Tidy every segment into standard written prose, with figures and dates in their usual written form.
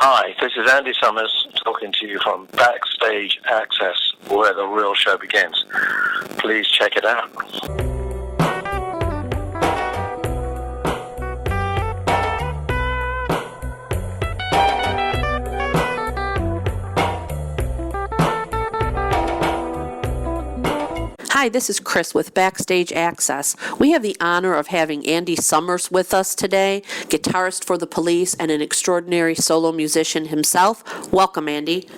Hi, this is Andy Summers talking to you from BackstageAxxess, where the real show begins. Please check it out. Hi, this is Chris with BackstageAxxess. We have the honor of having Andy Summers with us today, guitarist for The Police and an extraordinary solo musician himself. Welcome, Andy.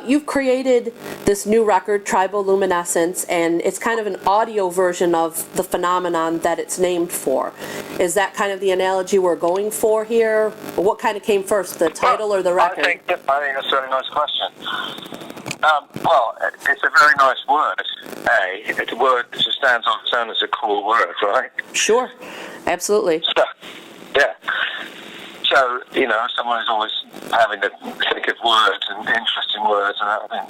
You've created this new record, Triboluminescence, and it's kind of an audio version of the phenomenon that it's named for. Is that kind of the analogy we're going for here? What kind of came first, the title or the record? I think that's a very nice question. Well, it's a very nice word, It's a word that just stands on its own as a cool word, right? Sure, absolutely. So, yeah. So, someone is always having to think of words and interesting words, and I think,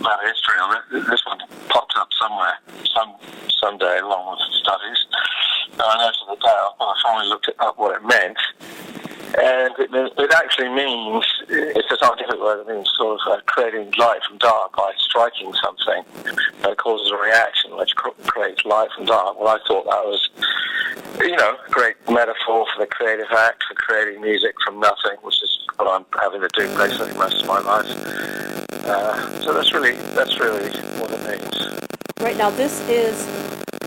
about history of it. This one popped up somewhere, someday along with studies. And I noticed the day I finally looked up what it meant. And it actually means, it's a scientific word, it means sort of creating light from dark by striking something that causes a reaction which creates light from dark. Well, I thought that was, a great metaphor for the creative act, for creating music from nothing, which is what I'm having to do basically most of my life. So that's really what it means. Right, now this is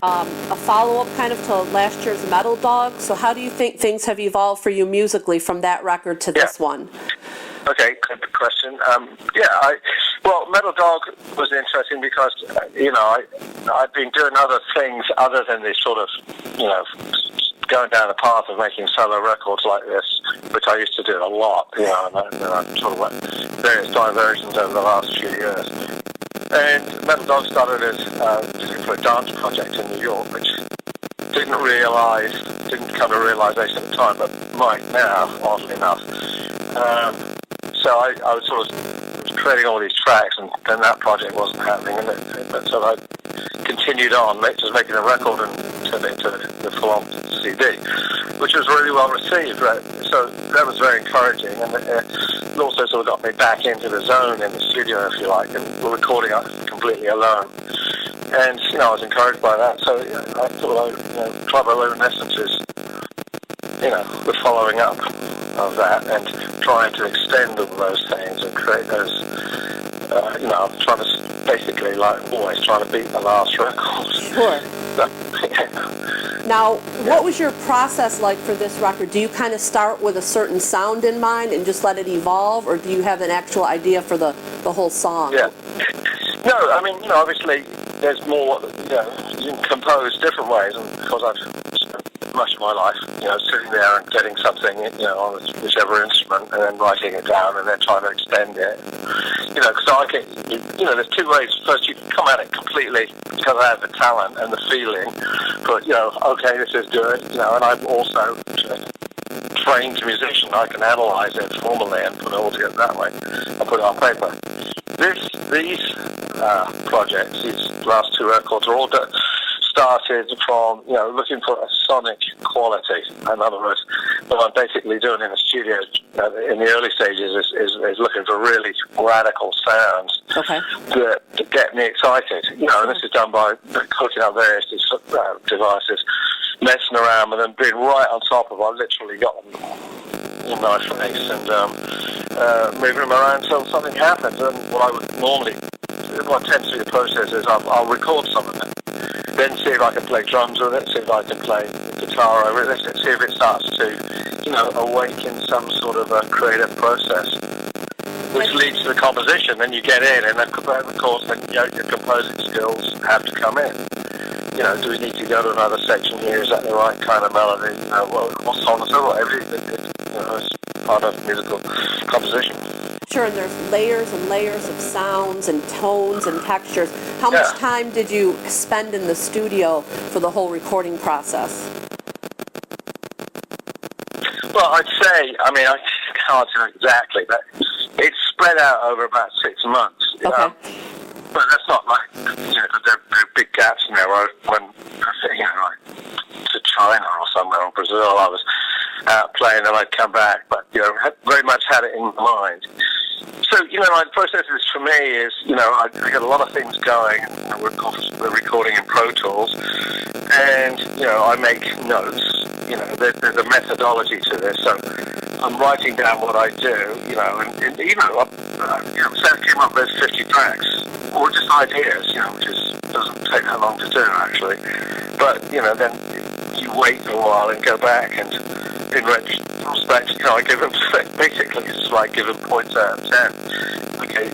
a follow-up kind of to last year's Metal Dog. So how do you think things have evolved for you musically from that record to this one? Okay, good question. Well, Metal Dog was interesting because, I'd been doing other things other than this sort of, going down the path of making solo records like this, which I used to do a lot, and I sort of went various diversions over the last few years. And Metal Dog started as for a dance project in New York, which didn't come to realization at the time, but might now, oddly enough. So I was sort of creating all these tracks, and then that project wasn't happening, so I continued on, just making a record and turned it into the full-on CD, which was really well received. Right? So that was very encouraging, and it also sort of got me back into the zone in the studio, if you like, and recording completely alone. And I was encouraged by that. So I thought, Triboluminescence is, the following up of that and trying to extend all those things and create those. I'm trying to basically, like always, trying to beat the last record. Sure. Now, what was your process like for this record? Do you kind of start with a certain sound in mind and just let it evolve, or do you have an actual idea for the whole song? Yeah. No, obviously there's more, you can compose different ways, and because I've spent much of my life, sitting there and getting something, on whichever instrument and then writing it down and then trying to extend it. Because I can, there's two ways. First, you can come at it completely because I have the talent and the feeling, but, okay, this is good, and I'm also a trained musician. I can analyze it formally and put it all together that way and put it on paper. These projects, these last two records, are all started from, looking for a sonic quality. In other words, what I'm basically doing in the studio in the early stages is looking for really radical sounds that get me excited. And this is done by hooking up various devices, messing around with them, being right on top of. I've literally got them in my face and moving them around until something happens. And what tends to be the process is I'll record some of it, then see if I can play drums with it, see if I can play guitar over it, see if it starts to, awaken some sort of a creative process, which leads to the composition. Then you get in, and then, of course, then your composing skills have to come in. Do we need to go to another section here? Is that the right kind of melody? What song is it? Whatever. It's part of musical composition. Sure, and there's layers and layers of sounds and tones and textures. How much time did you spend in the studio for the whole recording process? Well, I'd say, I can't tell exactly, but it's spread out over about 6 months. Okay. But that's not like, because there are big gaps in there. When, like to China or somewhere, or Brazil, I was out playing, and I'd come back. But very much had it in my mind. So the process is for me is I got a lot of things going. We're recording in Pro Tools, and I make notes. There's a methodology to this. So I'm writing down what I do. Say I came up with 50 tracks, or just ideas. Which doesn't take that long to do actually. But then you wait a while and go back, and in retrospect, I give them basically it's like giving points out of 10. Okay,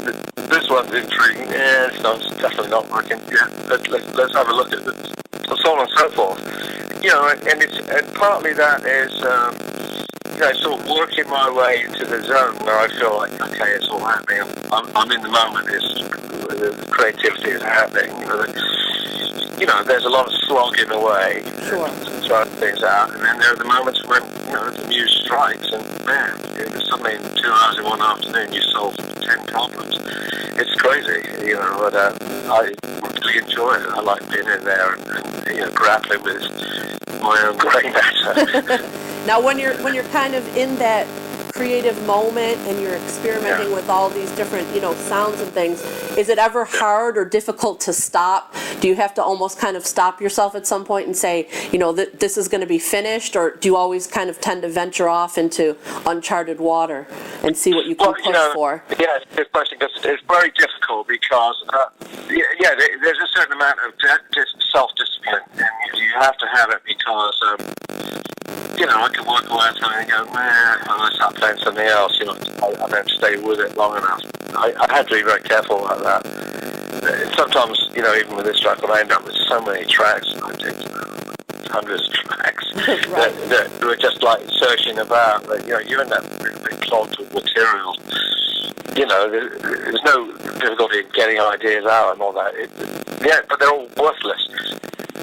this one's intriguing. Yeah, it's definitely not working. Yeah, let's have a look at it. So on and so forth. And partly that is sort of working my way into the zone where I feel like, okay, it's all happening. I'm in the moment. The creativity is happening. There's a lot of slogging away, trying things out, and then there are the moments when the muse strikes, and man, suddenly in 2 hours in one afternoon you solve 10 problems. It's crazy, but I really enjoy it. I like being in there and grappling with my own grey matter. Now, when you're kind of in that creative moment and you're experimenting with all these different sounds and things, is it ever hard or difficult to stop? Do you have to almost kind of stop yourself at some point and say, this is going to be finished, or do you always kind of tend to venture off into uncharted water and see what you can push for? Yeah, it's a good question, because it's very difficult because there's a certain amount of self-discipline, and you have to have it because I can work away on something and go, man, I start playing something else. I don't stay with it long enough. I have to be very careful about that. Sometimes, even with this track, I end up with so many tracks. I did hundreds of tracks that were just like searching about. But, you're in that big clogged with material. There's no difficulty in getting ideas out and all that. But they're all worthless.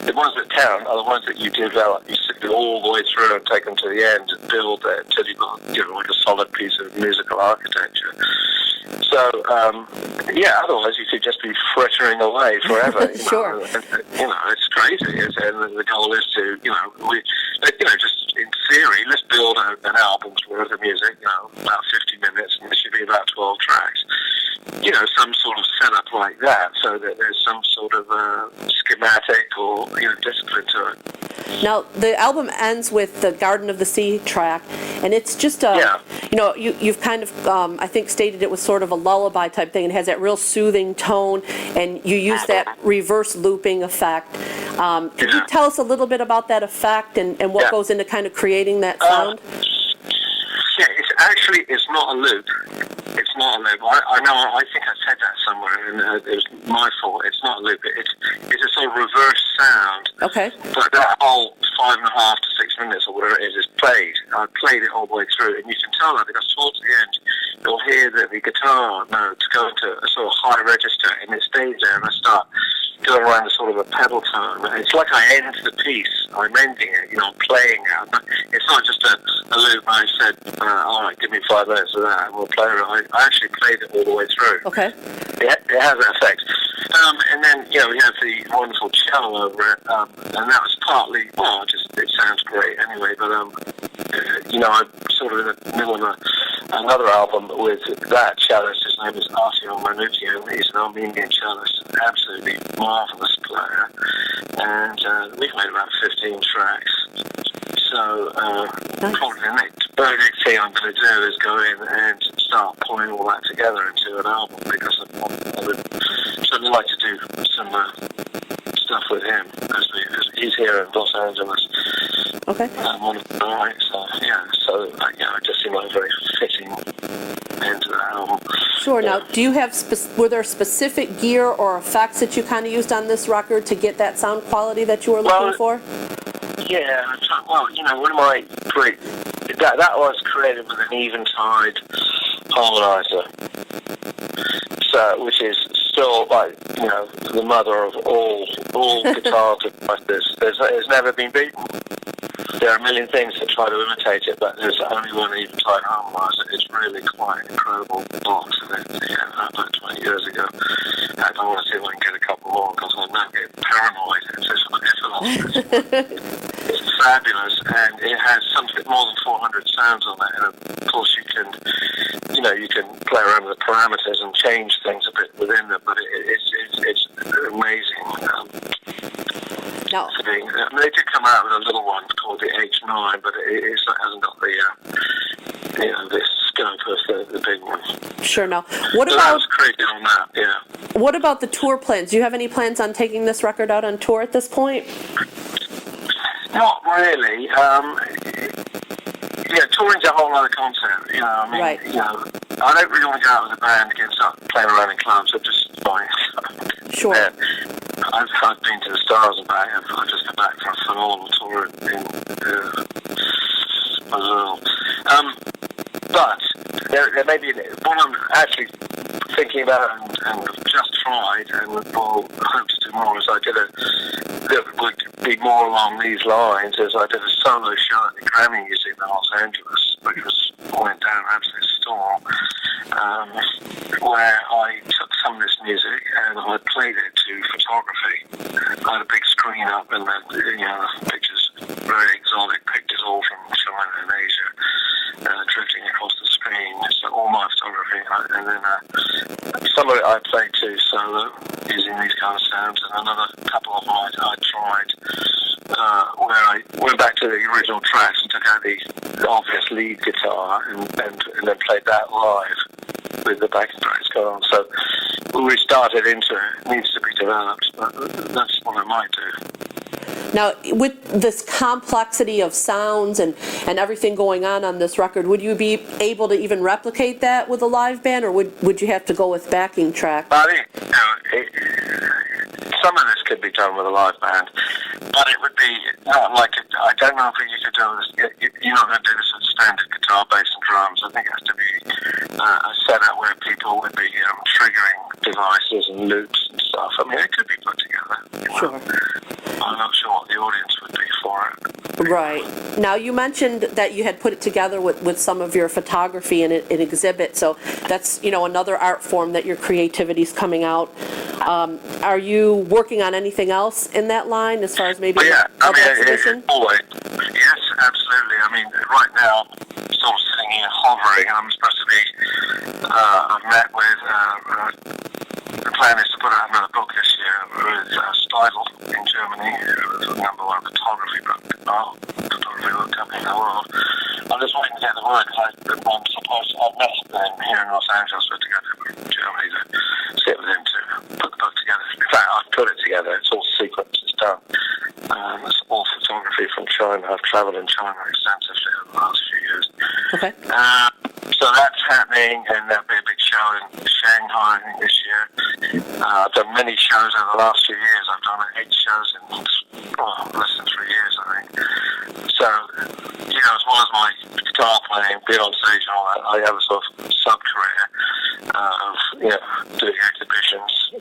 The ones that count are the ones that you develop. You sit all the way through and take them to the end and build it until you've got like a solid piece of musical architecture. So otherwise you could just be frittering away forever. Sure. It's crazy. And the goal is to just in theory, let's build an album's worth of music. About 50 minutes, and it should be about 12 tracks. Some sort of setup like that, so that there's some sort of schematic or discipline to it. Now, the album ends with the Garden of the Sea track, and it's just you've kind of, I think, stated it was sort of a lullaby type thing. It has that real soothing tone, and you use that reverse looping effect. Could you tell us a little bit about that effect and what goes into kind of creating that sound? It's not a loop. It's not a loop. I know. I think I said that somewhere, and it was my fault. It's not a loop. It's a sort of reverse sound. Okay. But that whole 5.5 to 6 minutes or whatever it is played. I played it all the way through, and you can tell that because towards the end you'll hear the guitar notes go into a sort of high register, and it stays there, and I start going around a sort of a pedal tone. It's like I end the piece. I'm ending it. I'm playing it. It's not just a loop. I said, all right, give me 5 minutes of that, and we'll play it. I actually played it all the way through. Okay. It has an effect. And then, we have the wonderful cello over it, and that was partly, it sounds great anyway, but, I'm sort of in the middle of another album with that cellist. His name is Artyom Manutian. He's an Armenian cellist, an absolutely marvellous player, and we've made about 15 tracks. So, probably the next thing I'm going to do is go in and start pulling all that together into an album, because I would certainly like to do some stuff with him, because he's here in Los Angeles. Okay. So it just seemed like a very fitting end to that album. Sure. Now, do you have were there specific gear or effects that you kind of used on this record to get that sound quality that you were looking for? Yeah. One of my great that was created with an Eventide harmonizer, so which is still the mother of all guitar devices. It's never been beaten. There are a million things that try to imitate it, but there's only one Eventide harmonizer. It's really quite an incredible box, and about 20 years ago. I don't want to see if I can get a couple more, because I'm now getting paranoid. It's just philosophy. It's fabulous, and it has something more than 400 sounds on it. And of course, you can play around with the parameters and change things a bit within them. But it's amazing. Now, they did come out with a little one called the H9, but it hasn't got the scope of the big one. sure. Now, what So about that was created on that? Yeah. what about the tour plans? Do you have any plans on taking this record out on tour at this point? Not really. Touring's a whole other concept. Right. I don't really want to go out with a band and start playing around in clubs. I'm just fine. Sure. Yeah. I've been to the Stars and back. I've just come back from a phenomenal tour in Brazil. But there may be what I'm actually thinking about and just tried and will hope to do more is that would be more along these lines as I did a solo show at the Grammy Museum in Los Angeles, which went down an absolute storm, where I took some of this music and I played it to photography. I had a big screen up and the pictures, very exotic pictures, all from China and Asia, drifting across the screen. So all my photography, and then some of it I played to solo using these kind of sounds, and another couple of them I tried where I went back to the original tracks and took out the obvious lead guitar and then played that live with the backing tracks going on. So we started into it. It needs to be developed, but that's what I might do. Now, with this complexity of sounds and everything going on this record, would you be able to even replicate that with a live band, or would you have to go with backing track? I think some of this could be done with a live band, but it would be not like I don't know if you could do this. You're not going to do this with standard guitar, bass, and drums. I think it has to be a setup where people would be triggering devices and loops and stuff. I mean, it could be put together. Sure. I'm not sure what the audience would be for it. Right. Now, you mentioned that you had put it together with some of your photography in an exhibit, so that's, another art form that your creativity's coming out. Are you working on anything else in that line as far as maybe exhibition? Always. Yes, absolutely. I mean, right now, I'm sort of sitting here hovering, and I'm supposed to be, I've met with, the plan is to put out another book this year with Stidel in Germany, the number one photography book company in the world. I'm just waiting to get the word because I've met them here in Los Angeles, to go to Germany to sit with him to put the book together. In fact, I've put it together. It's all sequenced. It's done. It's all photography from China. I've travelled in China extensively over the last few years. Okay. So that's happening, and there'll be a big show in Shanghai, I think, this year. I've done many shows over the last few years. I've done 8 shows in less than 3 years, I think. So, as well as my guitar playing, being on stage and all that, I have a sort of sub-career of, doing exhibitions in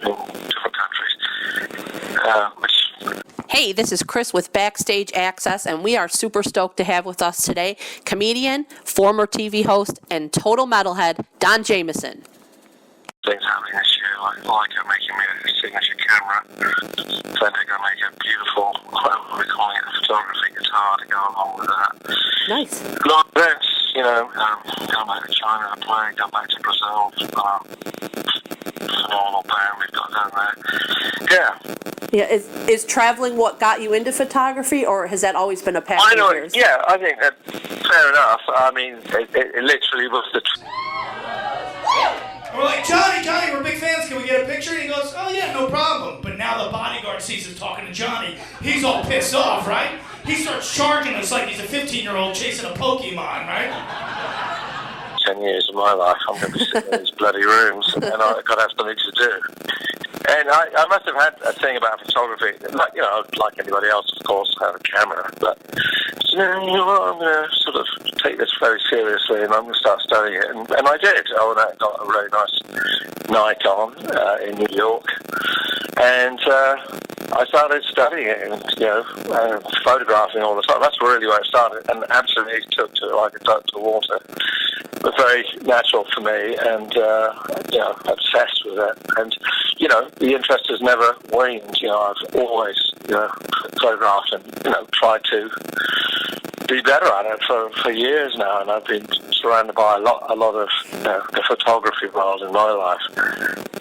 different countries, Hey, this is Chris with BackstageAxxess, and we are super stoked to have with us today comedian, former TV host, and total metalhead, Don Jamieson. Things happening this year, like making me a signature camera. Then they're going to make a beautiful, we're calling it a photography guitar to go along with that. Nice. Long events, come back to China and play, come back to Brazil. Phenomenal band we've got down there. Yeah. Yeah, is traveling what got you into photography, or has that always been a passion of yours? Yeah, I think that's fair enough. I mean, it literally was the... We're like, Johnny, we're big fans. Can we get a picture? And he goes, oh, yeah, no problem. But now the bodyguard sees us talking to Johnny. He's all pissed off, right? He starts charging us like he's a 15-year-old chasing a Pokemon, right? 10 years of my life, I'm going to be sitting in these bloody rooms, and I've got to have something to do. And I must have had a thing about photography, like anybody else, of course, have a camera, but I'm going to sort of take this very seriously, and I'm going to start studying it, and I did. I got a really nice Nikon in New York, and I started studying it and photographing all the time. That's really where it started, and absolutely took to it like a duck to water. very natural for me, and obsessed with it. And the interest has never waned. I've always photographed and tried to be better at it for years now, and I've been surrounded by a lot of the photography world in my life.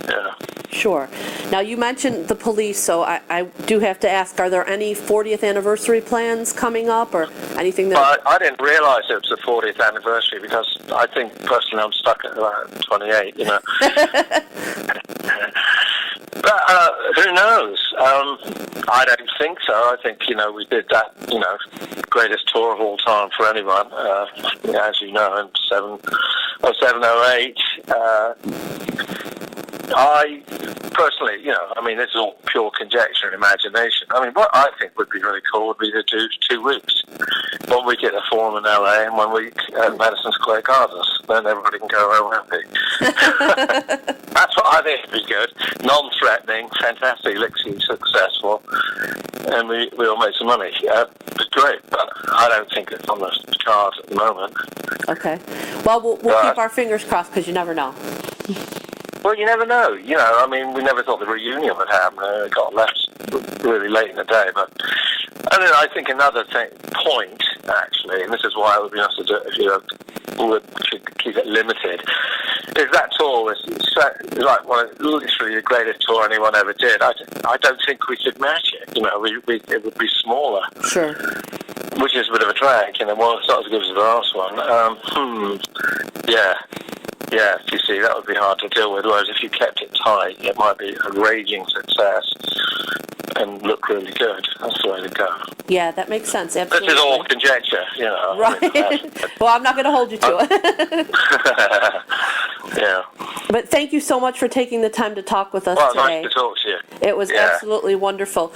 Yeah. Sure. Now, you mentioned the police, so I do have to ask, are there any 40th anniversary plans coming up, or anything that... I didn't realize it was the 40th anniversary, because I think, personally, I'm stuck at about 28, But who knows? I don't think so. I think, we did that, greatest tour of all time for anyone, as you know, in 07, 08. I personally, this is all pure conjecture and imagination. What I think would be really cool would be to do 2 weeks. 1 week at the Forum in LA and 1 week at Madison Square Gardens. Then everybody can go home happy. That's what I think would be good. Non-threatening, fantastically successful, and we all make some money. It's great, but I don't think it's on the cards at the moment. Okay. Well, we'll keep our fingers crossed, because you never know. Well, you never know. We never thought the reunion would happen. It got left really late in the day. But I think another point, actually, and this is why it would be nice to do it if you would keep it limited, is that tour was like literally the greatest tour anyone ever did. I don't think we could match it. It would be smaller. Sure. Which is a bit of a drag. Well, it's not as good as the last one. Yeah, you see, that would be hard to deal with, whereas if you kept it tight, it might be a raging success and look really good. That's the way to go. Yeah, that makes sense, absolutely. This is all conjecture, Right. Well, I'm not going to hold you to it. Yeah. But thank you so much for taking the time to talk with us today. Nice to talk to you. It was absolutely wonderful.